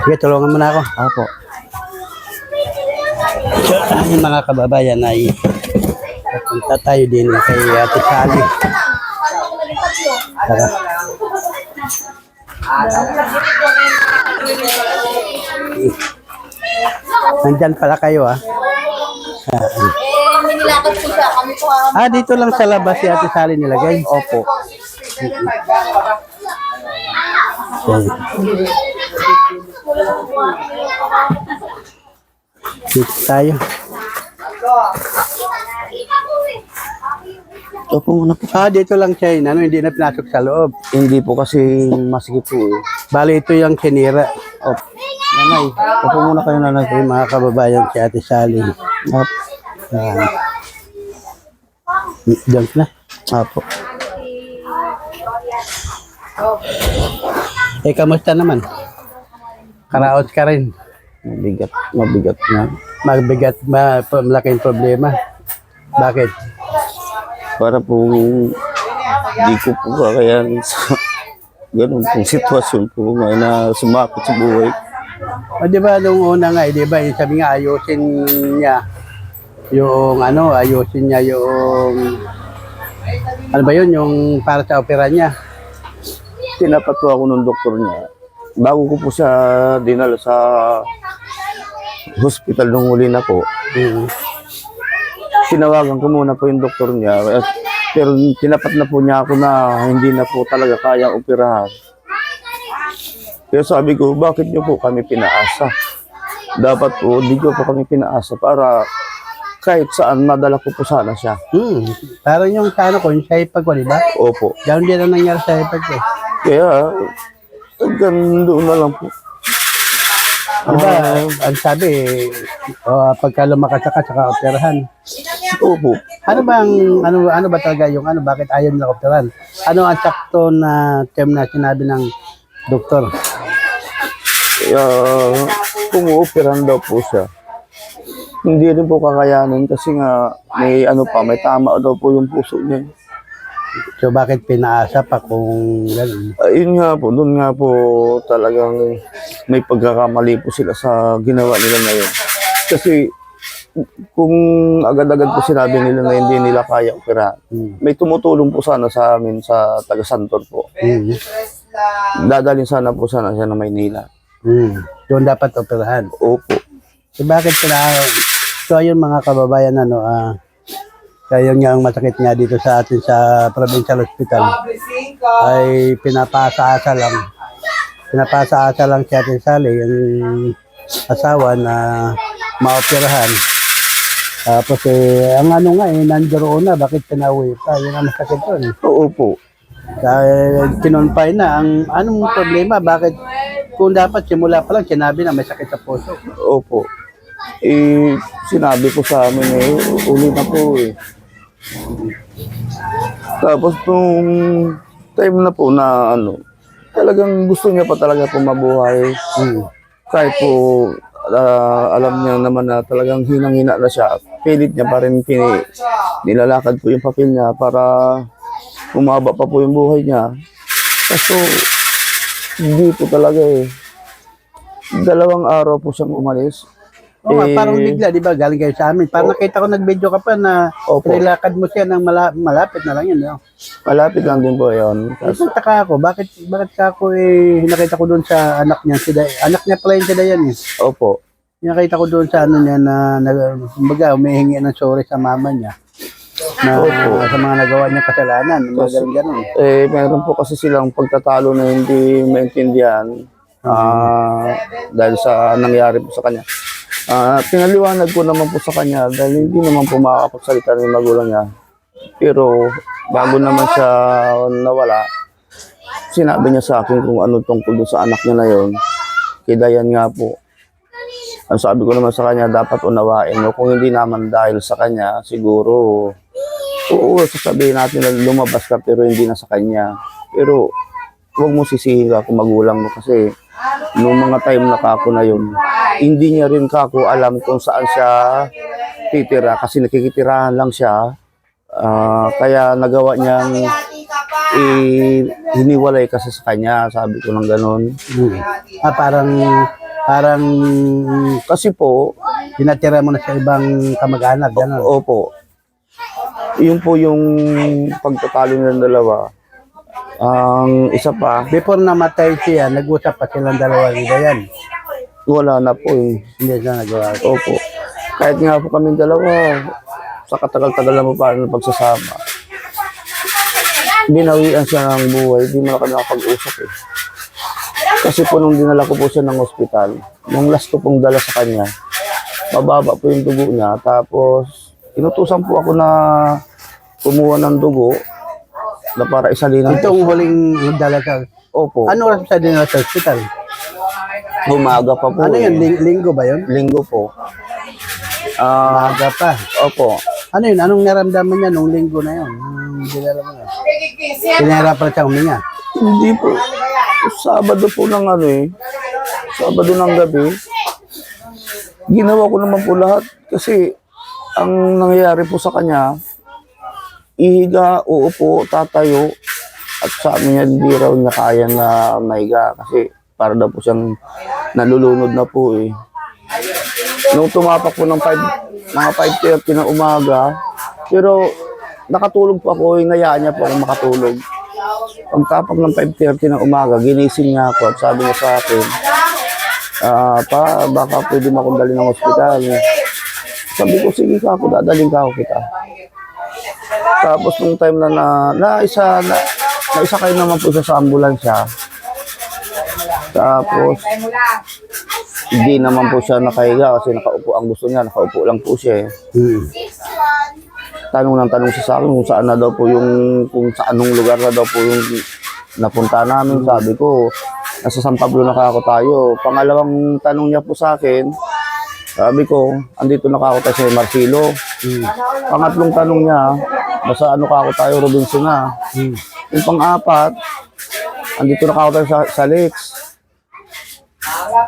Sige, tulungan mo na ako. Apo. So, yung mga kababayan ay punta tayo din kay Ate Sally. Tara. Nandyan pala kayo Nilakad po siya. Kami po dito lang sa labas si Ate Sally nilagay. Opo. Okay. Dito tayo. Opo muna po. Dito lang siya. Hindi na pinasok sa loob. Hindi po kasi masikip po eh. Bali, ito yung sinira. Opo. Nanay, opo muna kayo nanay. Yung mga kababayan si Ate Sally. Opo. Diyan na. Opo. Kamusta naman? Karaos ka rin. Mabigat na. Magbigat, malaking problema. Bakit? Para po di ko po kakayanin sa ganun pong sitwasyon po ngayon na sumakot sa buhay. Di ba nung una nga, di ba, sabi nga ayusin niya yung ayusin niya yung ano ba yun, yung para sa opera niya. Tinapat po ako ng doktor niya. Bago ko po siya dinala sa hospital nung huli na po, tinawagan ko muna po yung doktor niya. Pero tinapat na po niya ako na hindi na po talaga kaya operahan. Pero sabi ko, bakit niyo po kami pinaasa? Dapat po, di ko po kami pinaasa para kahit saan madala ko po sana siya. Parang yung ko, yung sa ipag ko, di ba? Opo. Gano'n din ang nangyari sa ipag ko. Kaya, hanggang doon na lang po. Di ba, ang sabi, pagka lumakas ka, saka operahan. Opo. Ano ba talaga yung bakit ayaw nila operahan? Ano ang sakto na term na sinabi ng doktor? Kaya, kung-operahan daw po siya. Hindi rin po kakayanin kasi nga may may tama daw po yung puso niya. So bakit pinaasa pa kung gano'n? Ayun nga po, doon nga po talagang may pagkakamali po sila sa ginawa nila ngayon. Kasi kung agad-agad po sinabi nila na hindi nila kaya opera, may tumutulong po sana sa amin sa taga-Santor po. Dadalhin sana po sana siya ng Maynila. Doon dapat operahan. Opo. So bakit so ayun mga kababayan, kaya nga ang masakit nga dito sa atin sa Provincial Hospital ay pinapasa-asa lang si Ate Sally, yung asawa na maoperahan. Tapos ang nandiyan na, bakit pinauwi pa? Yun ang masakit doon. Opo. Dahil kinonfine na, anong problema? Bakit kung dapat simula pa lang sinabi na may sakit sa puso? Opo. Sinabi po sa amin uli na po eh. Tapos nung time na po na talagang gusto niya pa talaga po mabuhay. Kahit po alam niya naman na talagang hinang-hina na siya, pilit niya pa rin nilalakad po yung papel niya para umaba pa po yung buhay niya. Kaso hindi po talaga eh. 2 araw po siyang umalis. Parang bigla, di ba? Galing kayo sa amin. Parang nakita ko nag-video ka pa na nilakad mo siya ng malapit na lang yun. Malapit lang din po yun. Nagtaka ako, bakit ka ako nakita ko doon sa anak niya, anak niya pala yung si Dayan eh. Opo. Nakita ko doon sa niya na humihingi ng sorry sa mama niya. Na sa mga nagawa niya kasalanan, mga ganun. Meron po kasi silang pagtatalo na hindi maintindihan dahil sa nangyari po sa kanya. Pinaliwanag ko naman po sa kanya dahil hindi naman po makakapagsalita ng magulang niya. Pero bago naman siya nawala, sinabi niya sa akin kung ano tungkol doon sa anak niya na yon. Kay Dayan nga po. Ang sabi ko naman sa kanya, dapat unawain mo. Kung hindi naman dahil sa kanya, siguro, sasabihin natin na lumabas ka pero hindi na sa kanya. Pero huwag mo sisihin ka kung magulang mo kasi noong mga time na kako na yun, hindi niya rin kako alam kung saan siya titira kasi nakikitirahan lang siya. Kaya nagawa niyang hiniwalay kasi sa kanya, sabi ko ng ganon. Parang Parang Kasi po, tinatira mo na sa ibang kamag-anak, gano'n. opo, yun po yung pagtatalo nilang dalawa. Ang isa pa, Before namatay siya, nag-usap pa silang dalawa ni Dayan. wala na po eh. Hindi siya nagawa. Opo. Kahit nga po kami dalawa, sa katagal-tagal na po pa ng pagsasama, binawian siya ng buhay, di mo na kami nakapag-usap eh. Kasi po nung dinala ko po siya ng ospital, nung last ko pong dala sa kanya, mababa po yung dugo niya, tapos inutusan po ako na kumuha ng dugo na para isalin ng Itong huling dala sa... Opo, Ano oras sa dinala sa hospital? umaga pa po Ano eh. yun? Linggo ba yun? Linggo po. Maaga pa. Opo. Ano yun? Anong naramdaman niya nung linggo na yun? Dinala mo na. Pinahirapan siya huminga. Hindi po. Sabado po ng ano eh. Sabado ng gabi. Ginawa ko naman po lahat kasi ang nangyayari po sa kanya, ihiga, uupo, tatayo, at sabi niya hindi raw niya kaya na mahiga kasi para daw po siyang nalulunod na po eh. Nung tumapak po ng mga 5:30 ng umaga, pero nakatulog po ako, hinayaan niya po ako makatulog. Pagtapak ng 5:30 ng umaga, ginising niya ako at sabi niya sa akin, pa, baka pwede mo akong dalhin ng ospital. Sabi ko, sige ka ako, dadaling ka ako kita. Tapos nung time na isa kayo naman po siya sa ambulansya. Tapos, hindi naman po siya nakahiga kasi nakaupo ang gusto niya, nakaupo lang po siya eh. Tanong ng tanong siya sa akin kung saan na daw po kung sa anong lugar na daw po yung napunta namin. Sabi ko, nasa San Pablo na kako tayo. Pangalawang tanong niya po sa akin, sabi ko, andito na kako tayo sa Marcelo. Pangatlong tanong niya, nasa ano kako tayo, Robinson na. Yung pang-apat, andito na kako tayo sa Lakes.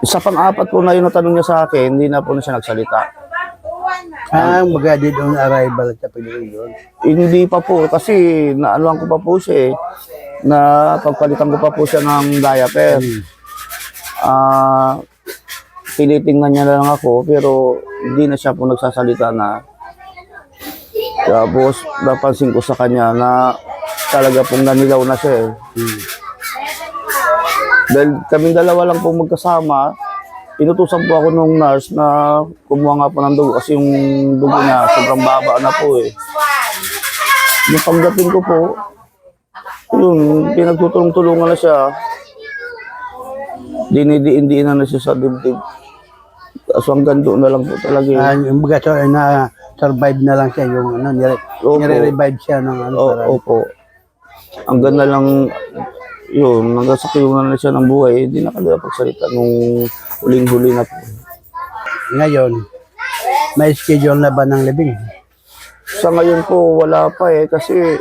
Sa pang-apat po na yun na tanong niya sa akin, hindi na po na siya nagsalita. Baga did on arrival at pagdating doon. Hindi pa po, kasi naanuhan ko pa po siya eh, na pagpalitan ko pa po siya ng diaper. Tinitingnan niya na lang ako, pero hindi na siya po nagsasalita na. Tapos, napansin ko sa kanya na talaga pong nanilaw na siya eh. Dahil kaming dalawa lang po magkasama, inutusan po ako nung nurse na kumuha nga po ng dugo kasi yung dugo niya sobrang baba na po eh. Yung pagdating ko po, yun, pinagtutulong-tulungan na siya. Dinidiin na siya sa dibdib. So hanggang doon na lang po talaga yun. Yung baga na survive na lang siya yung ano, nire-revive siya ng ano. Opo. Hanggang na lang yun, hanggang sa kiyunan na siya ng buhay, hindi na kaya pagsalita nung huling-huli na po. Ngayon, may schedule na ba ng libing? Sa ngayon po, wala pa eh, kasi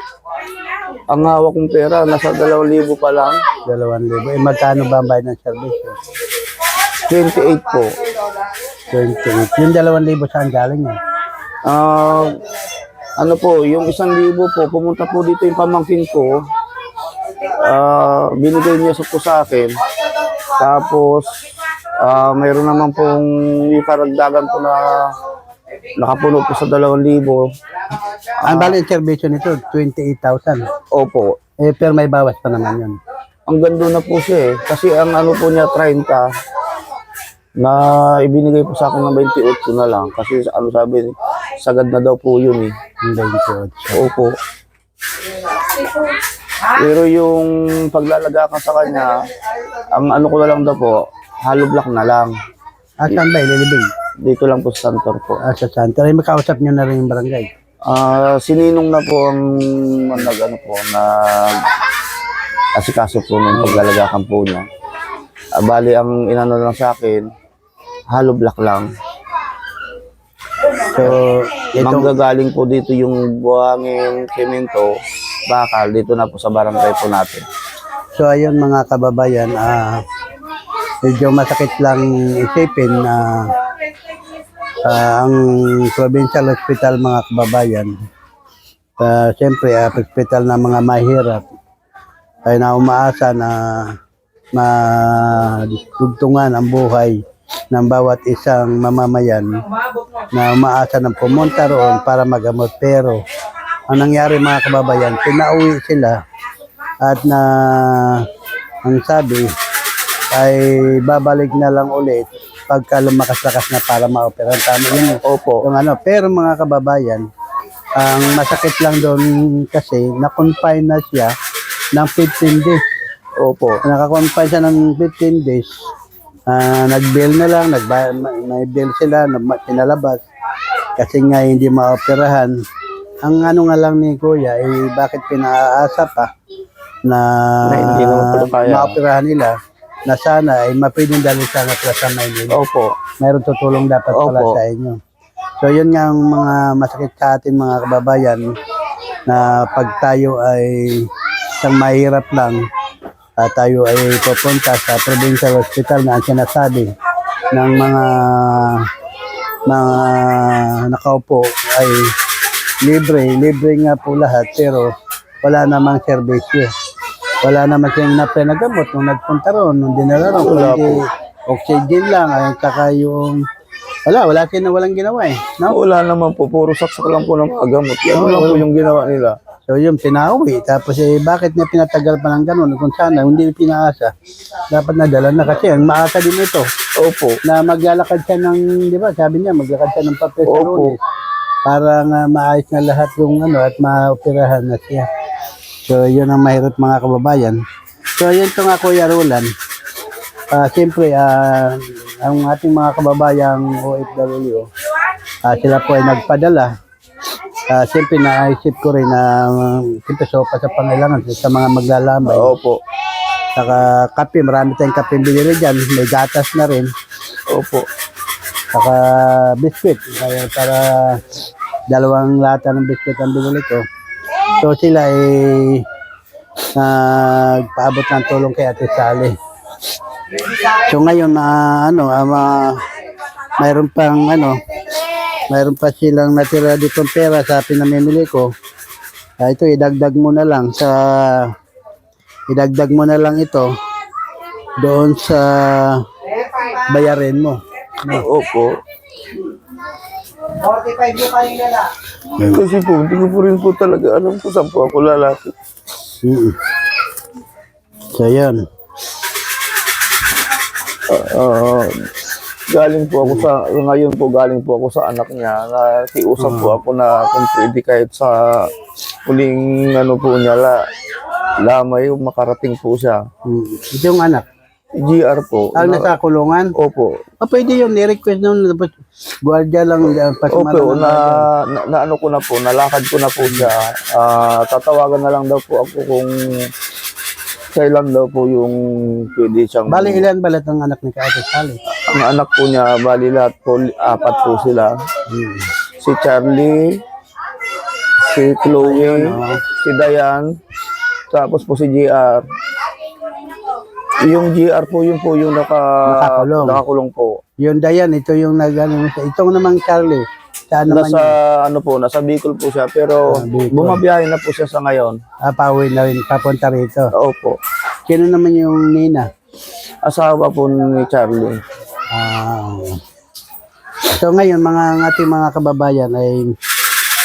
ang hawak kong pera, nasa 2,000 pa lang. 2,000. Magkano ba ang bayad ng service? 28 po. 28. Yung 2,000 saan galing yan? Ano po, yung 1,000 po, pumunta po dito yung pamangkin ko. Binigay niya po sa akin. Tapos, mayroon naman pong iparagdagan po na nakapuno po sa 2,000. Ang bali ang servisyo nito, 28,000. Opo. Pero may bawas pa naman yun. Ang ganda na po siya eh. Kasi ang ano po niya, 30, na ibinigay po sa akin ng 28 na lang. Kasi ano sabi, sagad na daw po yun eh. Ang 28. Opo. Pero yung paglalaga ka sa kanya, ang ano ko na lang daw po, hollow block na lang. Saan ba ililibing? Dito lang po sa Santor po. Sa Santa. Ay, makausap nyo na rin yung barangay. Sininong na po ang asikaso po ng paglalagakan po niya. Bali, ang inano lang sa akin, hollow block lang. So, Manggagaling po dito yung buhangin, semento, bakal, dito na po sa barangay po natin. So ayun mga kababayan, medyo masakit lang isipin na ang provincial hospital mga kababayan, siyempre hospital na mga mahirap, ay na umaasa na madugtungan ang buhay ng bawat isang mamamayan na umaasa ng pumunta roon para magamot. Pero ang nangyari mga kababayan, pinauwi sila at ang sabi ay babalik na lang ulit pagka lumakas-lakas na para ma-operahan. Tama yun. Opo. Pero mga kababayan, ang masakit lang doon kasi na-confine na siya ng 15 days. Opo. Naka-confine siya ng 15 days. Nag-bail na lang, may bail sila, pinalabas. Kasi nga hindi ma-operahan. Ang ano nga lang ni Kuya, bakit pinaasa pa na hindi naman pala kaya. ma-operahan nila na sana ay mapwedeng dali sana sa Maynila. Opo. Mayroon tutulong dapat pala Opo. sa inyo. So yun nga ang mga masakit sa atin mga kababayan na pag tayo ay isang mahirap lang, tayo ay pupunta sa provincial hospital na ang sinasabi ng mga nakaupo ay libre nga po lahat pero wala namang serbisyo. Wala naman siyang nagamot nung nagpunta roon, nung dinala roon. Wala Kundi oxygen lang, at saka yung wala walang ginawa eh. No? Wala naman po, puro saksak lang po ng mga gamot. Yan lang po yung ginawa nila. So yun, pinauwi. Tapos bakit niya pinatagal pa ng ganun? Kung sana, hindi pinaasa. Dapat nadala na kasi. Ang maasa din ito. Opo. Na maglalakad siya ng, di ba, sabi niya, maglakad siya ng papel sa Opo. Lunes. Para nga maayos na lahat yung at maoperahan na siya. So yun ang mahirap mga kababayan. So yun ito nga Kuya Roland. Siyempre, ang ating mga kababayang OFW, sila po ay nagpadala. Siyempre, naisip ko rin na siyempre sopa sa pangailangan sa mga maglalambay. Opo. Saka kape, marami tayong kape binili dyan. May gatas na rin. Opo. Saka biskuit. Para 2 lata ng biskuit ang binili ko. So sila ay nagpaabot ng tulong kay Ate Sally. So ngayon mayroon pa silang natira ditong pera sa pinamimili ko. Ito idagdag mo na lang ito doon sa bayarin mo. Opo. 45 yung kanina na. Kasi po, hindi ko po rin po talaga alam kung saan po ako lalapit. So yan. Galing po ako ngayon po galing po ako sa anak niya. Nakiusap po ako na kung pwede kahit sa huling po niya, lamay, makarating po siya. Ito yung anak. GR po. Nasa kulungan? Opo. Pwede yun, ni-request nun. Gwardiya lang. Opo, na ano ko na po, nalakad ko na po siya. Tatawagan na lang daw po ako kung kailan daw po yung pwede siyang... Bali, ilan balat ang anak ni Ate Sally? Ang anak po niya, bali lahat po, 4 po sila. Si Charlie, si Chloe, si Diane, tapos po si GR. Yung GR po, yun po yung nakakulong po. Yung Dayan, ito yung itong namang Charlie. Saan naman Nasa Bicol po siya, pero Bicol. bumabiyahe na po siya sa ngayon. Pauwi na rin, papunta rito. Opo. Sino naman yung Nina? Asawa po ni Charlie. So ngayon, ating mga kababayan ay,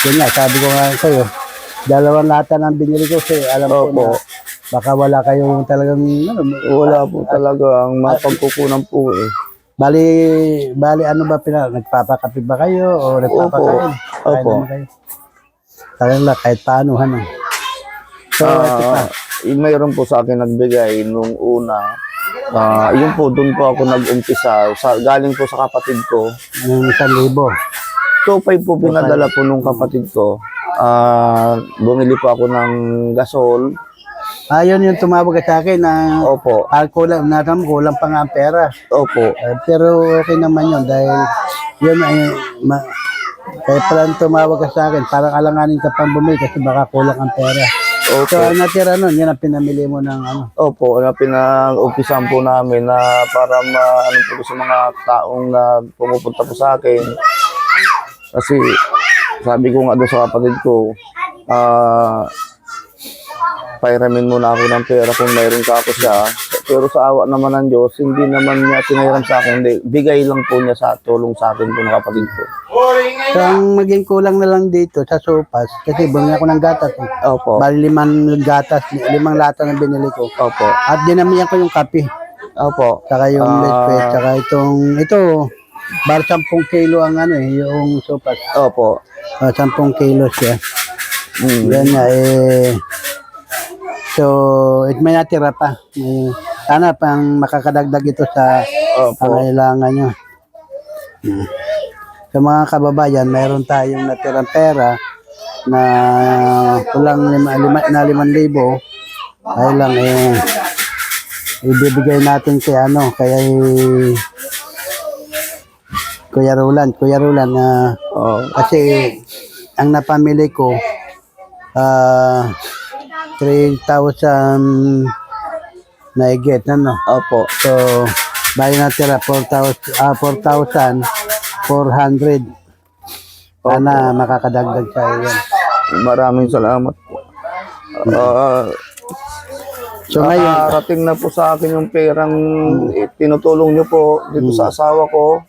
yun nga, sabi ko nga sa'yo, 2 lata ng binili ko sa'yo. Alam ko Opo. na baka wala kayong talagang, Wala po talaga ang mapagkukunan po eh. Bali ano ba nagpapakape ba kayo o nagpapakain? Opo. Talagang lang, kahit paano, So, ito pa. Mayroon po sa akin nagbigay nung una. Yun po, doon po ako nag-umpisa. Galing po sa kapatid ko. Yung 1,000. 2,500 po pinadala po nung kapatid ko. Bumili po ako ng gasol. Yun yung tumawag ka sa akin na Opo. kulang pa nga ang pera. Opo. Pero okay naman yun dahil yun ay kaya pala tumawag ka sa akin, parang alanganin ka pang bumili kasi baka kulang ang pera. Opo. So ang natira nun, yun ang pinamili mo ng Opo, pinag-umpisan po namin na para po sa mga taong na pumupunta po sa akin. Kasi sabi ko nga doon sa kapatid ko, pairamin muna ako ng pera kung mayroon ka ako siya. Pero sa awa naman ng Diyos, hindi naman niya pinahiram sa akin. Hindi, bigay lang po niya sa tulong sa akin po ng kapatid ko. So, ang maging kulang na lang dito sa sopas, kasi bumili ako ng gatas. Opo. Bali 5 gatas, 5 lata ng binili ko. Opo. At dinamihan ko yung kape. Opo. Saka yung lespet, saka ito, bar 10 kilo ang yung sopas. Opo. 10 kilo siya. Yan nga, so, may natira pa. Sana pang makakadagdag ito sa pangailangan nyo. Sa mga kababayan, mayroon tayong natirang pera na kulang 5,000. Ay lang ibibigay natin kay Kuya Roland. Kasi ang napamili ko 3,000 na higit, Opo. So, bayan natira 4,400. Sana makakadagdag sa iyan. Maraming salamat po. So ngayon, Nakarating na po sa akin yung perang tinutulong nyo po dito sa asawa ko.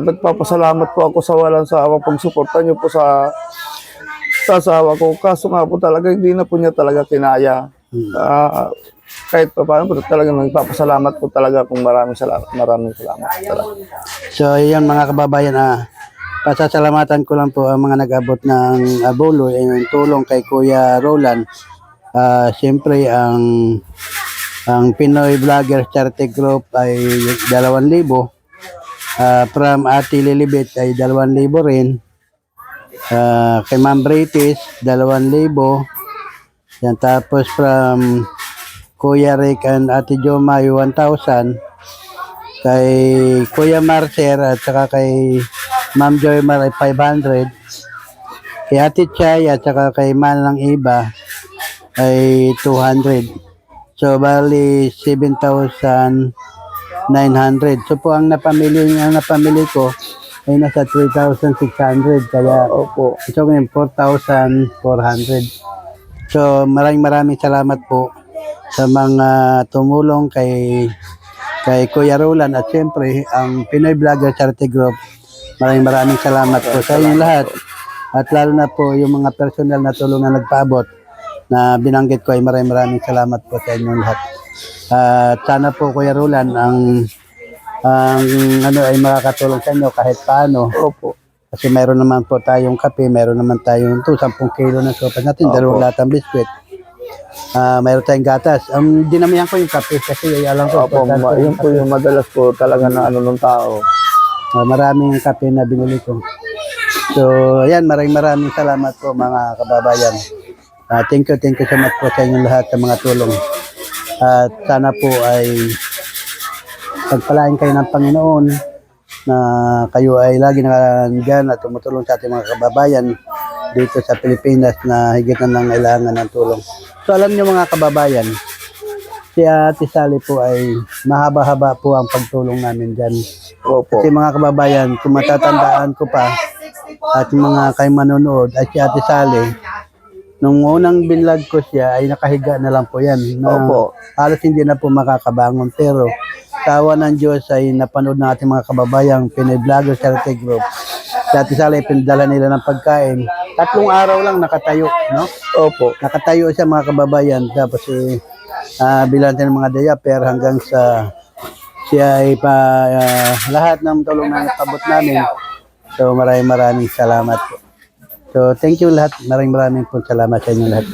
Nagpapasalamat po ako sa walang sawa pagsuporta nyo po sa asawa ko. Kaso nga po talaga hindi na po niya talaga kinaya. Kahit pa paano po talaga nagpapasalamat po talaga kung maraming salamat talaga. so yan mga kababayan, pasasalamatan ko lang po ang mga nag-abot ng abono, yung tulong kay Kuya Roland. Siyempre ang Pinoy Vlogger Charity Group ay 2,000. From Ate Lilibet ay 2,000 rin. Kay Ma'am British 2,000. Yan, tapos from Kuya Rick and Ate Joma 1,000. Kay Kuya Marcer at saka kay Ma'am Joymar ay 500. Kay Ate Chay at saka kay Manang Iba ay 200. So bali 7,900. So po ang napamili ko ay nasa 3,600. Kaya Opo. ito ngayon 4,400. So maraming salamat po sa mga tumulong kay Kuya Roland at siyempre ang Pinoy Vlogger Charity Group. Maraming salamat po sa inyong lahat. At lalo na po yung mga personal na tulong na nagpaabot na binanggit ko ay maraming salamat po sa inyong lahat. At sana po Kuya Roland ang ay makakatulong sa inyo kahit paano. Opo. Kasi meron naman po tayong kape, meron naman tayong 10 kilo ng sopas natin, 2 latang biskwit. Mayroon tayong gatas. Dinamihan ko yung kape kasi alam ko. Opo, yun po yung madalas po talaga na ng tao. Maraming kape na binili ko. So, ayan, maraming salamat po mga kababayan. Thank you so much po sa inyong lahat sa mga tulong. At sana po ay pagpalain kayo ng Panginoon na kayo ay lagi nandiyan at tumutulong sa ating mga kababayan dito sa Pilipinas na higit na nangailangan ng tulong. So alam niyo mga kababayan, si Ate Sally po ay mahaba-haba po ang pagtulong namin dyan. Opo. Kasi mga kababayan, kung matatandaan ko pa at mga kayo manonood ay si Ate Sally, nung unang binlog ko siya ay nakahiga na lang po yan. Opo. Halos hindi na po makakabangon. Pero tawa ng Diyos ay napanood ng ating mga kababayang Pinoy Vlogger Charity Group. Si Ate Sally, pinadala nila ng pagkain. 3 araw lang nakatayo, no? Opo. Nakatayo siya mga kababayan. Tapos bilang ng mga diaper hanggang sa siya ay lahat ng tulong na napabot namin. So maraming salamat po. So thank you lahat. Maraming po salamat sa inyo lahat.